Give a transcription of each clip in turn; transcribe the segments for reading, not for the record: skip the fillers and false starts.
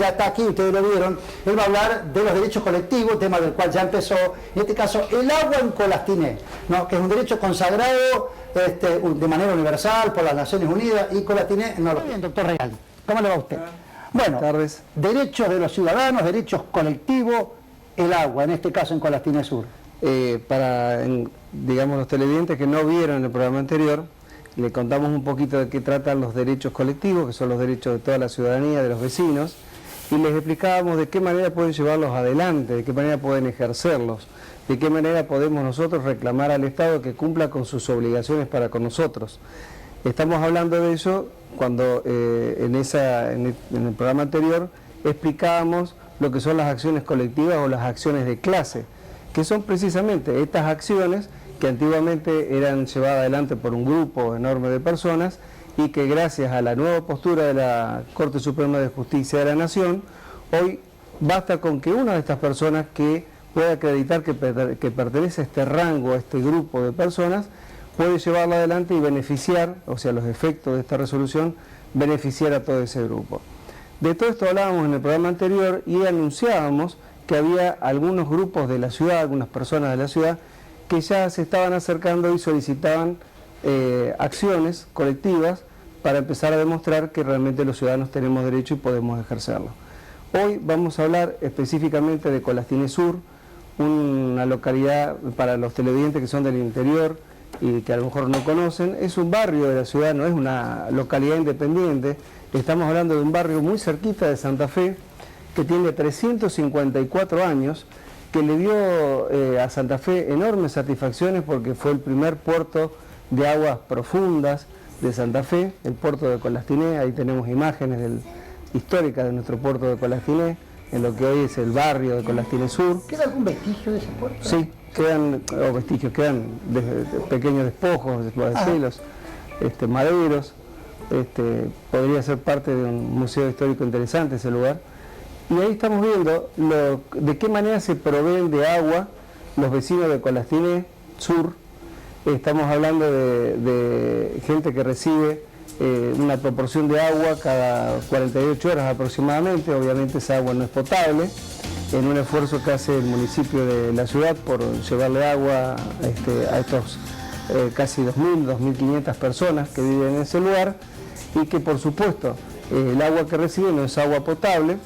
ya está aquí, ustedes lo vieron. Él va a hablar de los derechos colectivos, tema del cual ya empezó, en este caso, el agua en Colastiné, ¿no? Que es un derecho consagrado de manera universal por las Naciones Unidas, y Colastiné no lo... Muy bien, doctor Real, ¿cómo le va a usted? Bueno, derechos de los ciudadanos, derechos colectivos, el agua, en este caso en Colastiné Sur. Digamos, los televidentes que no vieron el programa anterior, le contamos un poquito de qué tratan los derechos colectivos, que son los derechos de toda la ciudadanía, de los vecinos, y les explicábamos de qué manera pueden llevarlos adelante, de qué manera pueden ejercerlos, de qué manera podemos nosotros reclamar al Estado que cumpla con sus obligaciones para con nosotros. Estamos hablando de eso cuando en el programa anterior explicábamos lo que son las acciones colectivas o las acciones de clase, que son precisamente estas acciones que antiguamente eran llevadas adelante por un grupo enorme de personas y que gracias a la nueva postura de la Corte Suprema de Justicia de la Nación, hoy basta con que una de estas personas que pueda acreditar que pertenece a este rango, a este grupo de personas, puede llevarla adelante y beneficiar, o sea, los efectos de esta resolución, beneficiar a todo ese grupo. De todo esto hablábamos en el programa anterior y anunciábamos que había algunos grupos de la ciudad, algunas personas de la ciudad, que ya se estaban acercando y solicitaban acciones colectivas para empezar a demostrar que realmente los ciudadanos tenemos derecho y podemos ejercerlo. Hoy vamos a hablar específicamente de Colastiné Sur, una localidad para los televidentes que son del interior y que a lo mejor no conocen. Es un barrio de la ciudad, no es una localidad independiente. Estamos hablando de un barrio muy cerquita de Santa Fe, que tiene 354 años, que le dio a Santa Fe enormes satisfacciones porque fue el primer puerto de aguas profundas de Santa Fe, el puerto de Colastiné. Ahí tenemos imágenes históricas de nuestro puerto de Colastiné, en lo que hoy es el barrio de Colastiné Sur. ¿Queda algún vestigio de ese puerto? Sí, quedan pequeños despojos, por decirlo, maderos. Podría ser parte de un museo histórico interesante ese lugar. Y ahí estamos viendo de qué manera se proveen de agua los vecinos de Colastiné Sur. Estamos hablando de gente que recibe una proporción de agua cada 48 horas aproximadamente. Obviamente esa agua no es potable, en un esfuerzo que hace el municipio de la ciudad por llevarle agua a estos casi 2.000, 2.500 personas que viven en ese lugar, y que por supuesto el agua que reciben no es agua potable.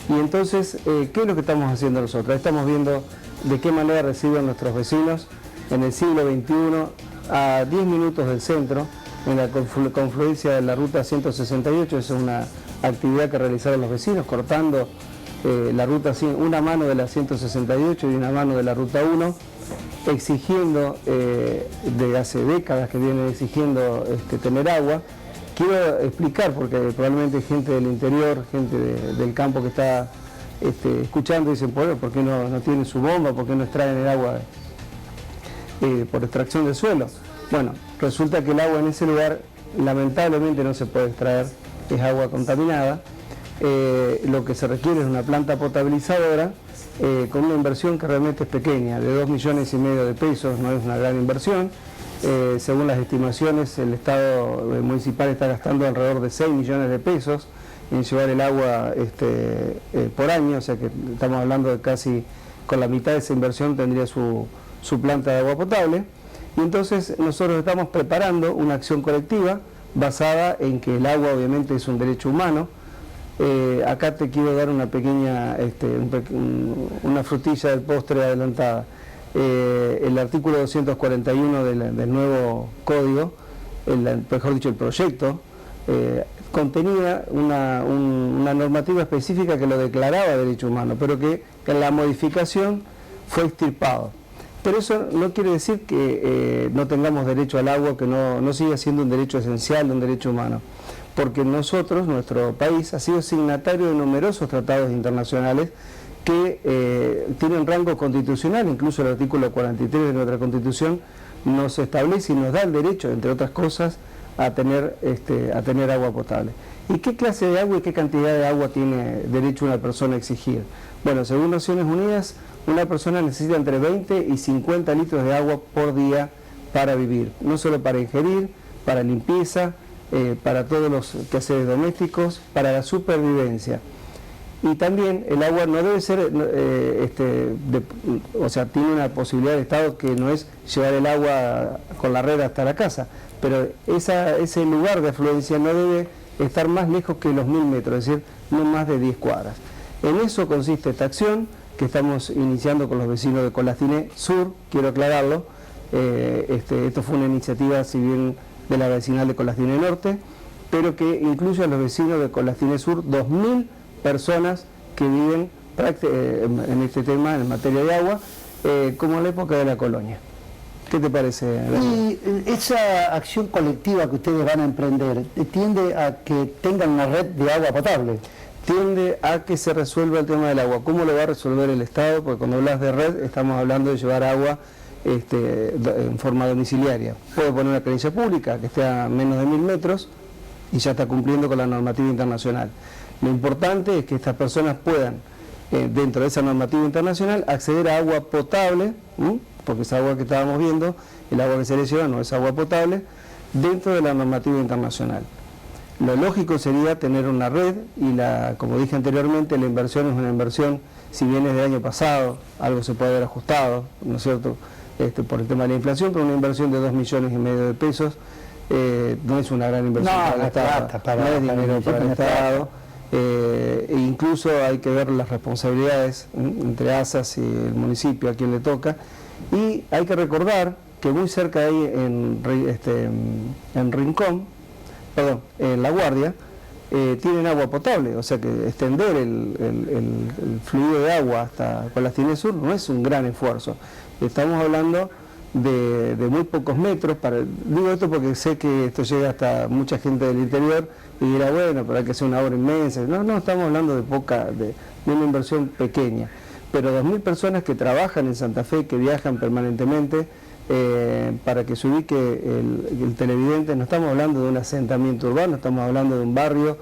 Y entonces, ¿qué es lo que estamos haciendo nosotros? Estamos viendo de qué manera reciben nuestros vecinos en el siglo XXI, a 10 minutos del centro, en la confluencia de la ruta 168. Es una actividad que realizaron los vecinos, cortando la ruta, una mano de la 168 y una mano de la ruta 1, exigiendo, de hace décadas que vienen exigiendo tener agua. Quiero explicar, porque probablemente hay gente del interior, gente del campo que está escuchando y dicen, ¿por qué no tienen su bomba? ¿Por qué no extraen el agua por extracción del suelo? Bueno, resulta que el agua en ese lugar lamentablemente no se puede extraer, es agua contaminada. Lo que se requiere es una planta potabilizadora con una inversión que realmente es pequeña, de 2,5 millones de pesos, no es una gran inversión. Según las estimaciones, el Estado municipal está gastando alrededor de 6 millones de pesos en llevar el agua por año, o sea que estamos hablando de casi con la mitad de esa inversión tendría su planta de agua potable. Y entonces nosotros estamos preparando una acción colectiva basada en que el agua obviamente es un derecho humano. Acá te quiero dar una pequeña, una frutilla del postre adelantada. El artículo 241 del nuevo código, mejor dicho el proyecto, contenía una normativa específica que lo declaraba derecho humano, pero que en la modificación fue extirpado. Pero eso no quiere decir que no tengamos derecho al agua, que no siga siendo un derecho esencial, un derecho humano, porque nosotros, nuestro país, ha sido signatario de numerosos tratados internacionales que tienen rango constitucional. Incluso el artículo 43 de nuestra Constitución nos establece y nos da el derecho, entre otras cosas, a tener agua potable. ¿Y qué clase de agua y qué cantidad de agua tiene derecho una persona a exigir? Bueno, según Naciones Unidas, una persona necesita entre 20 y 50 litros de agua por día para vivir, no solo para ingerir, para limpieza, para todos los quehaceres domésticos, para la supervivencia. Y también el agua no debe ser, o sea, tiene una posibilidad de Estado que no es llevar el agua con la red hasta la casa, pero ese lugar de afluencia no debe estar más lejos que los 1000 metros, es decir, no más de 10 cuadras. En eso consiste esta acción que estamos iniciando con los vecinos de Colastiné Sur, quiero aclararlo. Esto fue una iniciativa, si bien de la vecinal de Colastiné Norte, pero que incluye a los vecinos de Colastiné Sur, 2000 personas que viven en este tema, en materia de agua, como en la época de la colonia. ¿Qué te parece? Y esa acción colectiva que ustedes van a emprender, ¿tiende a que tengan una red de agua potable? Tiende a que se resuelva el tema del agua. ¿Cómo lo va a resolver el Estado? Porque cuando hablas de red, estamos hablando de llevar agua en forma domiciliaria. Puede poner una creencia pública que esté a menos de 1000 metros y ya está cumpliendo con la normativa internacional. Lo importante es que estas personas puedan, dentro de esa normativa internacional, acceder a agua potable, porque esa agua que estábamos viendo, el agua que se les lleva no es agua potable, dentro de la normativa internacional. Lo lógico sería tener una red y, como dije anteriormente, la inversión es una inversión, si bien es del año pasado, algo se puede haber ajustado, ¿no es cierto?, por el tema de la inflación, pero una inversión de 2,5 millones de pesos no es una gran inversión para el Estado, no es dinero para el Estado. E incluso hay que ver las responsabilidades entre ASAS y el municipio, a quien le toca, y hay que recordar que muy cerca de ahí en Rincón, perdón, en La Guardia, tienen agua potable, o sea que extender el fluido de agua hasta Colastiné Sur no es un gran esfuerzo. Estamos hablando de muy pocos metros. Digo esto porque sé que esto llega hasta mucha gente del interior y dirá, bueno, pero hay que hacer una obra inmensa. No, estamos hablando de una inversión pequeña. Pero 2000 personas que trabajan en Santa Fe, que viajan permanentemente, para que se ubique el televidente, no estamos hablando de un asentamiento urbano, estamos hablando de un barrio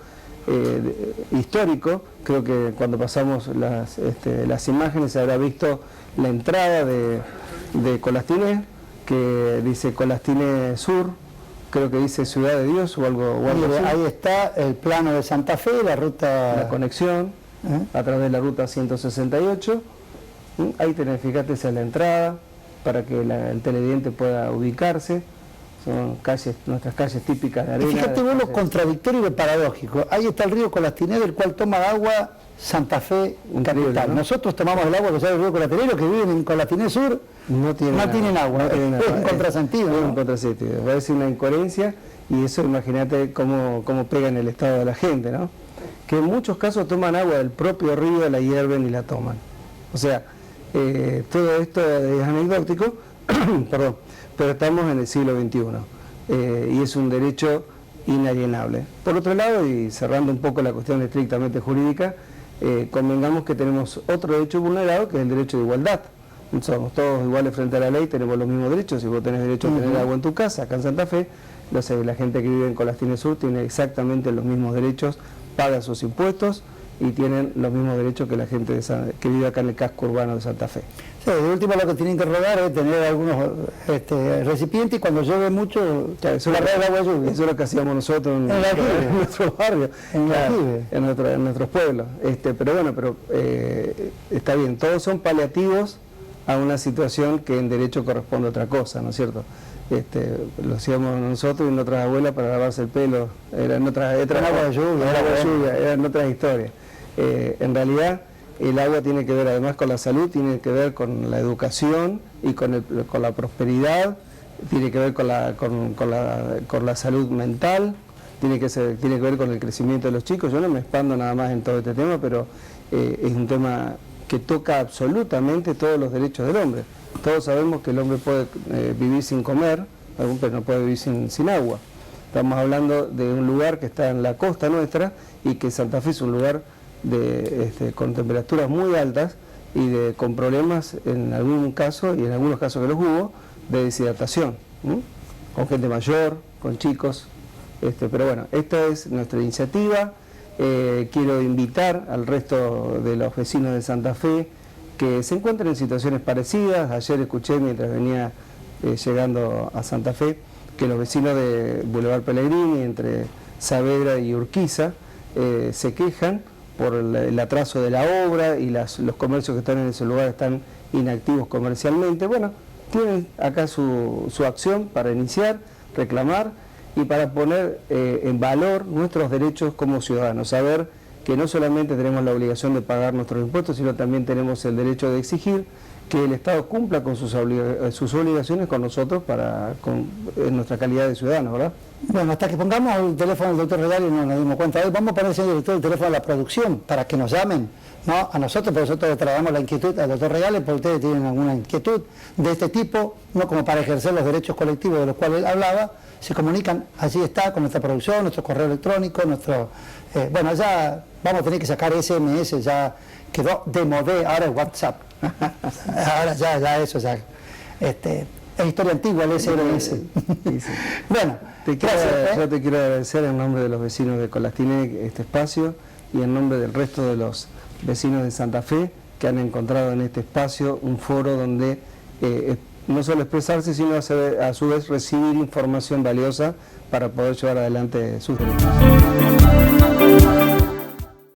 histórico. Creo que cuando pasamos las imágenes se habrá visto la entrada de Colastiné, que dice Colastiné Sur, creo que dice Ciudad de Dios o algo así. Ahí está el plano de Santa Fe, la ruta... La conexión a través de la ruta 168. Ahí tenés, fíjate, esa es la entrada para que el televidente pueda ubicarse. Son calles, nuestras calles típicas de arena. Fíjate vos lo contradictorio y lo paradójico. Ahí está el río Colastiné, del cual toma agua Santa Fe capital, ¿no? Nosotros tomamos el agua que sale del río Colastiné, los que viven en Colastiné Sur no tienen agua. Es un contrasentido. Es un contrasentido. Va a ser una incoherencia, y eso, imagínate cómo pega en el estado de la gente, ¿no? Que en muchos casos toman agua del propio río, la hierven y la toman. O sea, todo esto es anecdótico, perdón, pero estamos en el siglo XXI y es un derecho inalienable. Por otro lado, y cerrando un poco la cuestión estrictamente jurídica, convengamos que tenemos otro derecho vulnerado, que es el derecho de igualdad. Somos todos iguales frente a la ley, tenemos los mismos derechos. Si vos tenés derecho a tener agua en tu casa, acá en Santa Fe, la gente que vive en Colastiné Sur tiene exactamente los mismos derechos, paga sus impuestos y tienen los mismos derechos que la gente que vive acá en el casco urbano de Santa Fe. Sí, de último lo que tienen que rogar es tener algunos recipientes, y cuando llueve mucho, eso es lo que hacíamos nosotros en nuestro barrio, en nuestros pueblos. Pero bueno, está bien, todos son paliativos a una situación que en derecho corresponde a otra cosa, ¿no es cierto? Lo hacíamos nosotros y nuestras abuelas para lavarse el pelo, eran otras historias. En realidad el agua tiene que ver además con la salud, tiene que ver con la educación y con la prosperidad, tiene que ver con la salud mental, tiene que ver con el crecimiento de los chicos. Yo no me expando nada más en todo este tema, pero es un tema que toca absolutamente todos los derechos del hombre. Todos sabemos que el hombre puede vivir sin comer, pero no puede vivir sin agua. Estamos hablando de un lugar que está en la costa nuestra, y que Santa Fe es un lugar con temperaturas muy altas y con problemas en algún caso, y en algunos casos que los hubo, de deshidratación, con gente mayor, con chicos. Pero bueno, esta es nuestra iniciativa. Quiero invitar al resto de los vecinos de Santa Fe que se encuentren en situaciones parecidas. Ayer escuché, mientras venía llegando a Santa Fe, que los vecinos de Boulevard Pellegrini, entre Saavedra y Urquiza, se quejan por el atraso de la obra y los comercios que están en ese lugar están inactivos comercialmente. Bueno, tienen acá su acción para iniciar, reclamar y para poner en valor nuestros derechos como ciudadanos, saber que no solamente tenemos la obligación de pagar nuestros impuestos, sino también tenemos el derecho de exigir que el Estado cumpla con sus obligaciones con nosotros en nuestra calidad de ciudadanos, ¿verdad? Bueno, hasta que pongamos el teléfono del doctor Regali no nos dimos cuenta. Hoy vamos a poner, señor director, el teléfono de la producción para que nos llamen, ¿no? A nosotros, porque nosotros trasladamos la inquietud al doctor Regali, porque ustedes tienen alguna inquietud de este tipo, no como para ejercer los derechos colectivos de los cuales él hablaba, se comunican, allí está, con nuestra producción, nuestro correo electrónico, bueno, ya vamos a tener que sacar SMS, ya quedó de modé, ahora es WhatsApp. Ahora ya eso ya es historia antigua el SMS. Sí. Bueno, gracias, yo te quiero agradecer en nombre de los vecinos de Colastiné este espacio y en nombre del resto de los vecinos de Santa Fe que han encontrado en este espacio un foro donde no solo expresarse, sino a su vez recibir información valiosa para poder llevar adelante sus derechos.